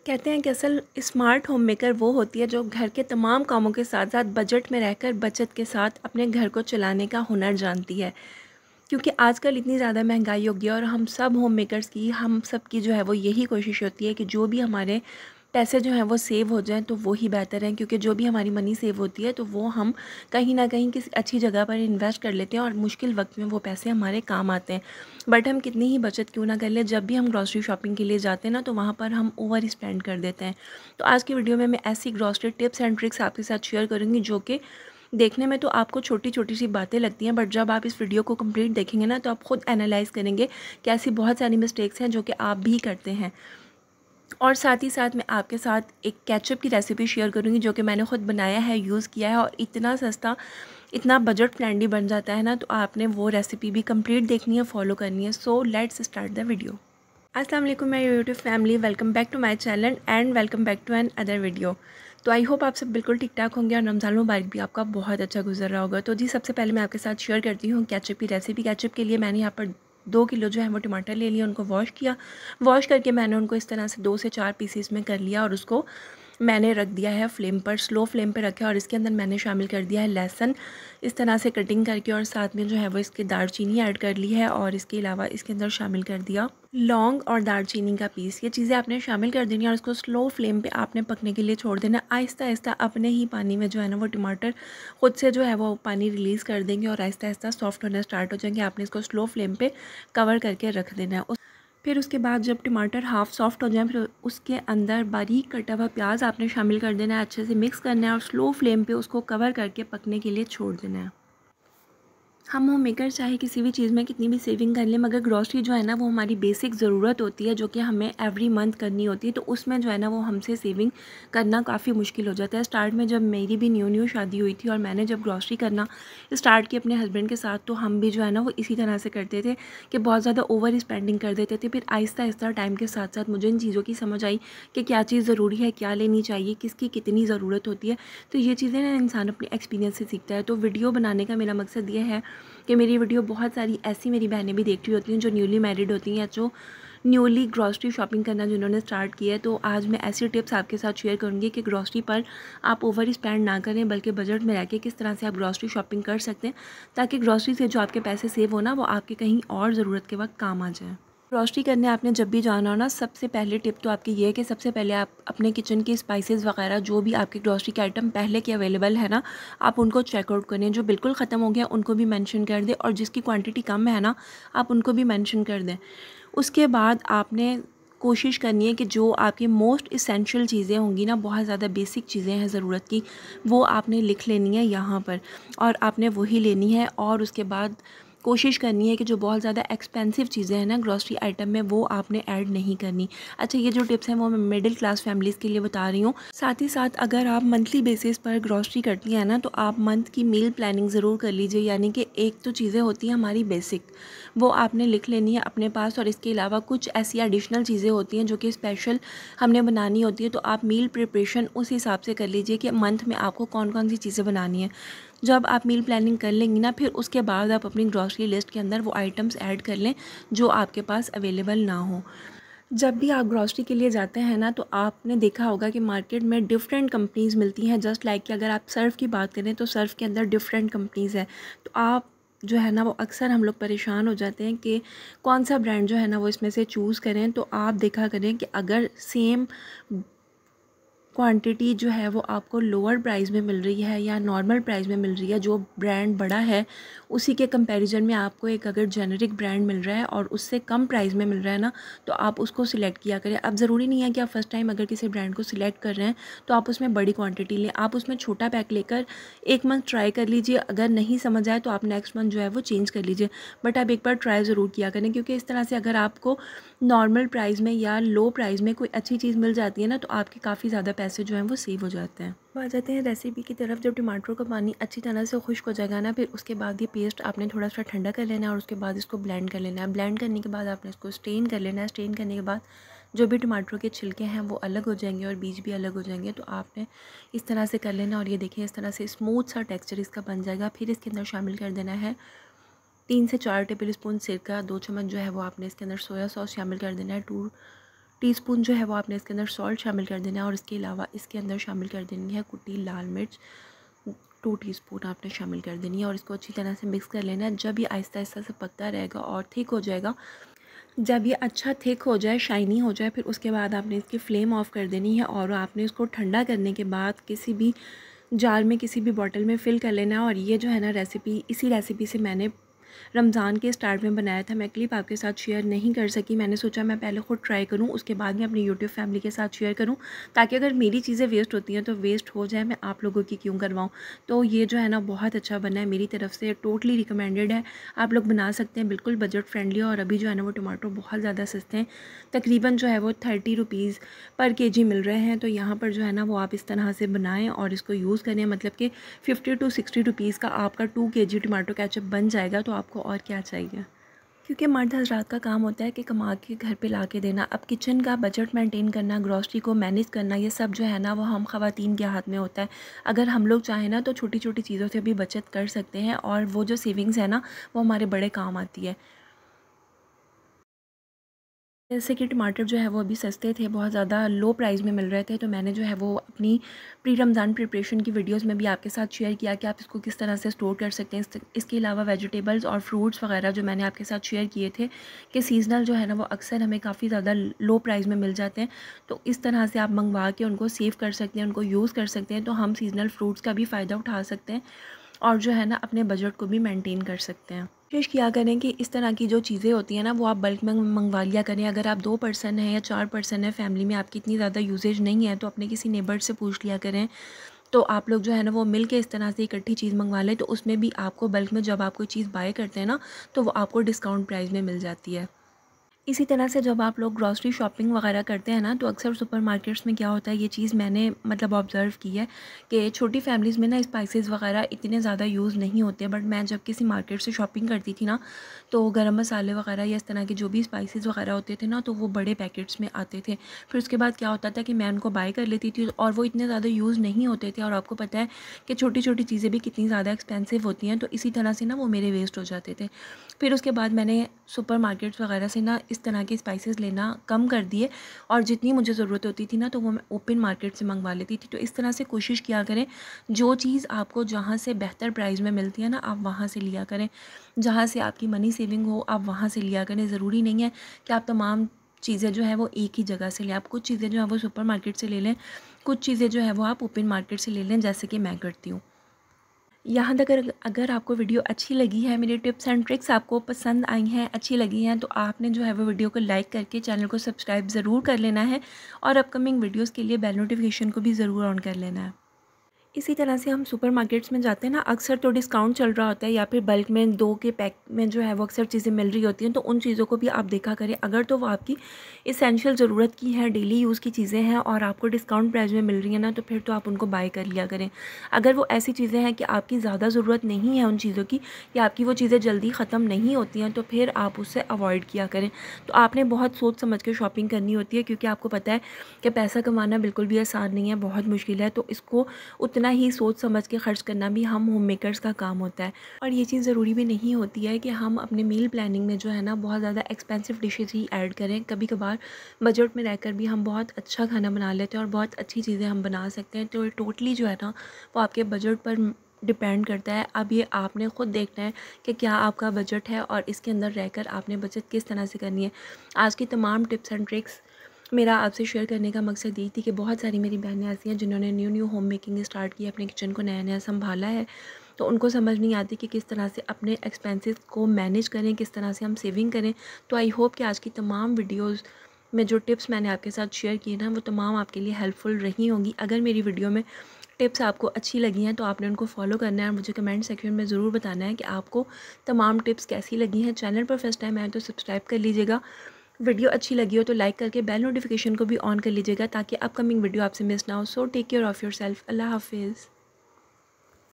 कहते हैं कि असल स्मार्ट होम मेकर वो होती है जो घर के तमाम कामों के साथ साथ बजट में रहकर बचत के साथ अपने घर को चलाने का हुनर जानती है। क्योंकि आजकल इतनी ज़्यादा महंगाई हो गई है और हम सब होम मेकर्स की हम सब की जो है वो यही कोशिश होती है कि जो भी हमारे पैसे जो हैं वो सेव हो जाएं तो वो ही बेहतर है, क्योंकि जो भी हमारी मनी सेव होती है तो वो हम कहीं ना कहीं किसी अच्छी जगह पर इन्वेस्ट कर लेते हैं और मुश्किल वक्त में वो पैसे हमारे काम आते हैं। बट हम कितनी ही बचत क्यों ना कर लें, जब भी हम ग्रॉसरी शॉपिंग के लिए जाते हैं ना तो वहाँ पर हम ओवर स्पेंड कर देते हैं। तो आज की वीडियो में मैं ऐसी ग्रॉसरी टिप्स एंड ट्रिक्स आपके साथ शेयर करूँगी जो कि देखने में तो आपको छोटी छोटी सी बातें लगती हैं, बट जब आप इस वीडियो को कंप्लीट देखेंगे ना तो आप खुद एनालाइज़ करेंगे कि ऐसी बहुत सारी मिस्टेक्स हैं जो कि आप भी करते हैं। और साथ ही साथ मैं आपके साथ एक केचप की रेसिपी शेयर करूँगी जो कि मैंने ख़ुद बनाया है, यूज़ किया है और इतना सस्ता, इतना बजट फ्रेंडली बन जाता है ना। तो आपने वो रेसिपी भी कंप्लीट देखनी है, फॉलो करनी है। So let's start the video. अस्सलाम वालेकुम my YouTube family, welcome back to my channel and welcome back to another video. तो आई होप आप सब बिल्कुल ठीक ठाक होंगे और रमज़ान मुबारक भी आपका बहुत अच्छा गुजर रहा होगा। तो जी सबसे पहले मैं आपके साथ शेयर करती हूँ केचप की रेसिपी। केचप के लिए मैंने यहाँ पर 2 किलो जो है वो टमाटर ले लिया, उनको वॉश किया। वॉश करके मैंने उनको इस तरह से 2 से 4 पीसीस में कर लिया और उसको मैंने रख दिया है फ्लेम पर, स्लो फ्लेम पर रखा है। और इसके अंदर मैंने शामिल कर दिया है लहसुन इस तरह से कटिंग करके, और साथ में जो है वो इसके दालचीनी ऐड कर ली है और इसके अलावा इसके अंदर शामिल कर दिया लौंग और दालचीनी का पीस। ये चीज़ें आपने शामिल कर देनी है और इसको स्लो फ्लेम पे आपने पकने के लिए छोड़ देना। आहिस्ता आहिस्ता अपने ही पानी में जो है ना वो टमाटर खुद से जो है वो पानी रिलीज़ कर देंगे और आहिस्ता आहिस्ता सॉफ्ट होना स्टार्ट हो जाएंगे। आपने इसको स्लो फ्लेम पे कवर करके रख देना है। फिर उसके बाद जब टमाटर हाफ़ सॉफ्ट हो जाए फिर उसके अंदर बारीक कटा हुआ प्याज आपने शामिल कर देना है, अच्छे से मिक्स करना है और स्लो फ्लेम पे उसको कवर करके पकने के लिए छोड़ देना है। हम होम मेकर चाहे किसी भी चीज़ में कितनी भी सेविंग कर लें, मगर ग्रॉसरी जो है ना वो हमारी बेसिक ज़रूरत होती है जो कि हमें एवरी मंथ करनी होती है। तो उसमें जो है ना वो हमसे सेविंग करना काफ़ी मुश्किल हो जाता है। स्टार्ट में जब मेरी भी न्यू न्यू शादी हुई थी और मैंने जब ग्रॉसरी करना स्टार्ट की अपने हस्बैंड के साथ, तो हम भी जो है ना वो इसी तरह से करते थे कि बहुत ज़्यादा ओवर स्पेंडिंग कर देते थे। फिर आहिस्ता आहिस्ता टाइम के साथ साथ मुझे इन चीज़ों की समझ आई कि क्या चीज़ ज़रूरी है, क्या लेनी चाहिए, किसकी कितनी ज़रूरत होती है। तो ये चीज़ें ना इंसान अपने एक्सपीरियंस से सीखता है। तो वीडियो बनाने का मेरा मकसद ये है कि मेरी वीडियो बहुत सारी ऐसी मेरी बहनें भी देख रही होती हैं जो न्यूली मैरिड होती हैं या जो न्यूली ग्रॉसरी शॉपिंग करना जिन्होंने स्टार्ट किया है। तो आज मैं ऐसी टिप्स आपके साथ शेयर करूंगी कि ग्रॉसरी पर आप ओवर स्पेंड ना करें, बल्कि बजट में रह के किस तरह से आप ग्रॉसरी शॉपिंग कर सकते हैं ताकि ग्रॉसरी से जो आपके पैसे सेव हो ना वो आपके कहीं और ज़रूरत के वक्त काम आ जाए। ग्रॉसरी करने आपने जब भी जाना हो ना, सबसे पहले टिप तो आपकी ये है कि सबसे पहले आप अपने किचन के स्पाइसेस वगैरह जो भी आपके ग्रॉसरी के आइटम पहले के अवेलेबल है ना, आप उनको चेकआउट करें। जो बिल्कुल ख़त्म हो गया उनको भी मेंशन कर दें और जिसकी क्वांटिटी कम है ना आप उनको भी मेंशन कर दें। उसके बाद आपने कोशिश करनी है कि जो आपकी मोस्ट इसेंशियल चीज़ें होंगी ना, बहुत ज़्यादा बेसिक चीज़ें हैं ज़रूरत की, वो आपने लिख लेनी है यहाँ पर और आपने वही लेनी है। और उसके बाद कोशिश करनी है कि जो बहुत ज़्यादा एक्सपेंसिव चीज़ें हैं ना ग्रॉसरी आइटम में, वो आपने ऐड नहीं करनी। अच्छा, ये जो टिप्स हैं वो मैं मिडिल क्लास फैमिलीज़ के लिए बता रही हूँ। साथ ही साथ अगर आप मंथली बेसिस पर ग्रॉसरी करती हैं ना तो आप मंथ की मील प्लानिंग ज़रूर कर लीजिए। यानी कि एक तो चीज़ें होती हैं हमारी बेसिक, वो आपने लिख लेनी है अपने पास, और इसके अलावा कुछ ऐसी एडिशनल चीज़ें होती हैं जो कि स्पेशल हमने बनानी होती है। तो आप मील प्रिपरेशन उस हिसाब से कर लीजिए कि मंथ में आपको कौन कौन सी चीज़ें बनानी है। जब आप मील प्लानिंग कर लेंगी ना, फिर उसके बाद आप अपनी ग्रॉसरी लिस्ट के अंदर वो आइटम्स ऐड कर लें जो आपके पास अवेलेबल ना हो। जब भी आप ग्रॉसरी के लिए जाते हैं ना तो आपने देखा होगा कि मार्केट में डिफरेंट कंपनीज़ मिलती हैं। जस्ट लाइक कि अगर आप सर्फ़ की बात करें तो सर्फ़ के अंदर डिफरेंट कंपनीज़ है। तो आप जो है ना वो अक्सर हम लोग परेशान हो जाते हैं कि कौन सा ब्रांड जो है ना वो इसमें से चूज़ करें। तो आप देखा करें कि अगर सेम क्वांटिटी जो है वो आपको लोअर प्राइस में मिल रही है या नॉर्मल प्राइस में मिल रही है, जो ब्रांड बड़ा है उसी के कंपैरिजन में आपको एक अगर जेनेरिक ब्रांड मिल रहा है और उससे कम प्राइस में मिल रहा है ना, तो आप उसको सिलेक्ट किया करें। अब ज़रूरी नहीं है कि आप फर्स्ट टाइम अगर किसी ब्रांड को सिलेक्ट कर रहे हैं तो आप उसमें बड़ी क्वान्टिटी लें। आप उसमें छोटा पैक लेकर एक मंथ ट्राई कर लीजिए। अगर नहीं समझ आए तो आप नेक्स्ट मंथ जो है वो चेंज कर लीजिए, बट आप एक बार ट्राई ज़रूर किया करें, क्योंकि इस तरह से अगर आपको नॉर्मल प्राइस में या लो प्राइस में कोई अच्छी चीज़ मिल जाती है ना तो आपके काफ़ी ज़्यादा पैसे जो हैं वो सेव हो जाते हैं। अब आ जाते हैं रेसिपी की तरफ। जब टमाटरों का पानी अच्छी तरह से खुश्क हो जाएगा ना, फिर उसके बाद ये पेस्ट आपने थोड़ा सा ठंडा कर लेना है और उसके बाद इसको ब्लेंड कर लेना है। ब्लेंड करने के बाद आपने इसको स्टेन कर लेना है। स्टेन करने के बाद जो भी टमाटरों के छिलके हैं वो अलग हो जाएंगे और बीज भी अलग हो जाएंगे। तो आपने इस तरह से कर लेना और ये देखिए इस तरह से स्मूथ सा टेक्सचर इसका बन जाएगा। फिर इसके अंदर शामिल कर देना है 3 से 4 टेबल स्पून सिरका, 2 चम्मच जो है वो आपने इसके अंदर सोया सॉस शामिल कर देना है, 2 टीस्पून जो है वो आपने इसके अंदर सॉल्ट शामिल कर देना है और इसके अलावा इसके अंदर शामिल कर देनी है कुटी लाल मिर्च 2 टीस्पून आपने शामिल कर देनी है और इसको अच्छी तरह से मिक्स कर लेना है। जब ये आहिस्ता आहिस्ता से पकता रहेगा और थिक हो जाएगा, जब ये अच्छा थिक हो जाए, शाइनी हो जाए, फिर उसके बाद आपने इसकी फ्लेम ऑफ़ कर देनी है और आपने इसको ठंडा करने के बाद किसी भी जार में, किसी भी बॉटल में फ़िल कर लेना है। और ये जो है ना रेसिपी, इसी रेसिपी से मैंने रमज़ान के स्टार्ट में बनाया था। मैं क्लिप आपके साथ शेयर नहीं कर सकी, मैंने सोचा मैं पहले ख़ुद ट्राई करूं, उसके बाद मैं अपनी यूट्यूब फैमिली के साथ शेयर करूं, ताकि अगर मेरी चीज़ें वेस्ट होती हैं तो वेस्ट हो जाए, मैं आप लोगों की क्यों करवाऊं। तो ये जो है ना बहुत अच्छा बना है, मेरी तरफ से टोटली रिकमेंडेड है, आप लोग बना सकते हैं, बिल्कुल बजट फ्रेंडली। और अभी जो है ना वो टमाटो बहुत ज़्यादा सस्ते हैं, तकरीबन जो है वो 30 रुपीज़ पर केजी मिल रहे हैं। तो यहाँ पर जो है ना वो आप इस तरह से बनाएं और इसको यूज़ करें, मतलब कि 50 to 60 रुपीज़ का आपका 2 kg टमाटो केचप बन जाएगा। तो आपको और क्या चाहिए, क्योंकि मर्द हज़रात का काम होता है कि कमा के घर पे ला के देना। अब किचन का बजट मेंटेन करना, ग्रॉसरी को मैनेज करना, ये सब जो है ना वो हम ख़वातीन के हाथ में होता है। अगर हम लोग चाहें ना तो छोटी छोटी चीज़ों से भी बचत कर सकते हैं और वो जो सेविंग्स है ना वो हमारे बड़े काम आती है। जैसे कि टमाटर जो है वो अभी सस्ते थे, बहुत ज़्यादा लो प्राइस में मिल रहे थे, तो मैंने जो है वो अपनी प्री रमज़ान प्रिपरेशन की वीडियोस में भी आपके साथ शेयर किया कि आप इसको किस तरह से स्टोर कर सकते हैं। इसके अलावा वेजिटेबल्स और फ्रूट्स वगैरह जो मैंने आपके साथ शेयर किए थे कि सीज़नल जो है ना वो अक्सर हमें काफ़ी ज़्यादा लो प्राइस में मिल जाते हैं, तो इस तरह से आप मंगवा के उनको सेव कर सकते हैं, उनको यूज़ कर सकते हैं। तो हम सीज़नल फ्रूट्स का भी फ़ायदा उठा सकते हैं और जो है ना अपने बजट को भी मेंटेन कर सकते हैं। कोशिश किया करें कि इस तरह की जो चीज़ें होती हैं ना वो आप बल्क में मंगवा लिया करें। अगर आप 2 पर्सन हैं या 4 पर्सन हैं फैमिली में, आपकी इतनी ज़्यादा यूजेज नहीं है, तो अपने किसी नेबर से पूछ लिया करें। तो आप लोग जो है ना वो मिल के इस तरह से इकट्ठी चीज़ मंगवा लें, तो उसमें भी आपको बल्क में जब आप कोई चीज़ बाय करते हैं ना तो वो आपको डिस्काउंट प्राइस में मिल जाती है। इसी तरह से जब आप लोग ग्रॉसरी शॉपिंग वगैरह करते हैं ना तो अक्सर सुपरमार्केट्स में क्या होता है, ये चीज़ मैंने मतलब ऑब्ज़र्व की है कि छोटी फैमिलीज़ में ना स्पाइसेस वगैरह इतने ज़्यादा यूज़ नहीं होते। बट मैं जब किसी मार्केट से शॉपिंग करती थी ना तो गरम मसाले वगैरह या इस तरह के जो भी स्पाइसेस वगैरह होते थे ना तो वो बड़े पैकेट्स में आते थे। फिर उसके बाद क्या होता था कि मैं उनको बाय कर लेती थी और वो इतने ज़्यादा यूज़ नहीं होते थे। और आपको पता है कि छोटी छोटी चीज़ें भी कितनी ज़्यादा एक्सपेंसिव होती हैं, तो इसी तरह से ना वो मेरे वेस्ट हो जाते थे। फिर उसके बाद मैंने सुपरमार्केट्स वगैरह से ना इस तरह के स्पाइसेस लेना कम कर दिए और जितनी मुझे ज़रूरत होती थी ना तो वो मैं ओपन मार्केट से मंगवा लेती थी। तो इस तरह से कोशिश किया करें, जो चीज़ आपको जहाँ से बेहतर प्राइस में मिलती है ना आप वहाँ से लिया करें, जहाँ से आपकी मनी सेविंग हो आप वहाँ से लिया करें। ज़रूरी नहीं है कि आप तमाम चीज़ें जो है वो एक ही जगह से लें। आप कुछ चीज़ें जो है वो सुपरमार्केट से ले लें, कुछ चीज़ें जो है वो आप ओपन मार्केट से ले लें, जैसे कि मैं करती हूँ। यहाँ तक अगर आपको वीडियो अच्छी लगी है, मेरी टिप्स एंड ट्रिक्स आपको पसंद आई हैं, अच्छी लगी हैं, तो आपने जो है वो वीडियो को लाइक करके चैनल को सब्सक्राइब ज़रूर कर लेना है और अपकमिंग वीडियोस के लिए बेल नोटिफिकेशन को भी ज़रूर ऑन कर लेना है। इसी तरह से हम सुपरमार्केट्स में जाते हैं ना, अक्सर तो डिस्काउंट चल रहा होता है या फिर बल्क में 2 के पैक में जो है वो अक्सर चीज़ें मिल रही होती हैं, तो उन चीज़ों को भी आप देखा करें। अगर तो वो आपकी इसेंशियल ज़रूरत की है, डेली यूज़ की चीज़ें हैं और आपको डिस्काउंट प्राइस में मिल रही हैं ना, तो फिर तो आप उनको बाय कर लिया करें। अगर वो ऐसी चीज़ें हैं कि आपकी ज़्यादा ज़रूरत नहीं है उन चीज़ों की, या आपकी वो चीज़ें जल्दी ख़त्म नहीं होती हैं, तो फिर आप उससे अवॉइड किया करें। तो आपने बहुत सोच समझ के शॉपिंग करनी होती है, क्योंकि आपको पता है कि पैसा कमाना बिल्कुल भी आसान नहीं है, बहुत मुश्किल है। तो इसको उतना ही सोच समझ के खर्च करना भी हम होम मेकर्स का काम होता है। और ये चीज़ ज़रूरी भी नहीं होती है कि हम अपने मील प्लानिंग में जो है ना बहुत ज़्यादा एक्सपेंसिव डिशेज़ ही ऐड करें। कभी कभार बजट में रहकर भी हम बहुत अच्छा खाना बना लेते हैं और बहुत अच्छी चीज़ें हम बना सकते हैं। तो ये टोटली जो है ना वो आपके बजट पर डिपेंड करता है। अब ये आपने ख़ुद देखना है कि क्या आपका बजट है और इसके अंदर रहकर आपने बचत किस तरह से करनी है। आज की तमाम टिप्स एंड ट्रिक्स मेरा आपसे शेयर करने का मकसद यही थी कि बहुत सारी मेरी बहनें ऐसी हैं जिन्होंने न्यू होम मेकिंग स्टार्ट की, अपने किचन को नया नया संभाला है, तो उनको समझ नहीं आती कि किस तरह से अपने एक्सपेंसेस को मैनेज करें, किस तरह से हम सेविंग करें। तो आई होप कि आज की तमाम वीडियोज़ में जो टिप्स मैंने आपके साथ शेयर किए ना वो तमाम आपके लिए हेल्पफुल रही होंगी। अगर मेरी वीडियो में टिप्स आपको अच्छी लगी हैं तो आपने उनको फॉलो करना है और मुझे कमेंट सेक्शन में ज़रूर बताना है कि आपको तमाम टिप्स कैसी लगी हैं। चैनल पर फर्स्ट टाइम आए तो सब्सक्राइब कर लीजिएगा, वीडियो अच्छी लगी हो तो लाइक करके बेल नोटिफिकेशन को भी ऑन कर लीजिएगा ताकि अपकमिंग वीडियो आपसे मिस ना हो। So take care of yourself. अल्लाह हाफिज़।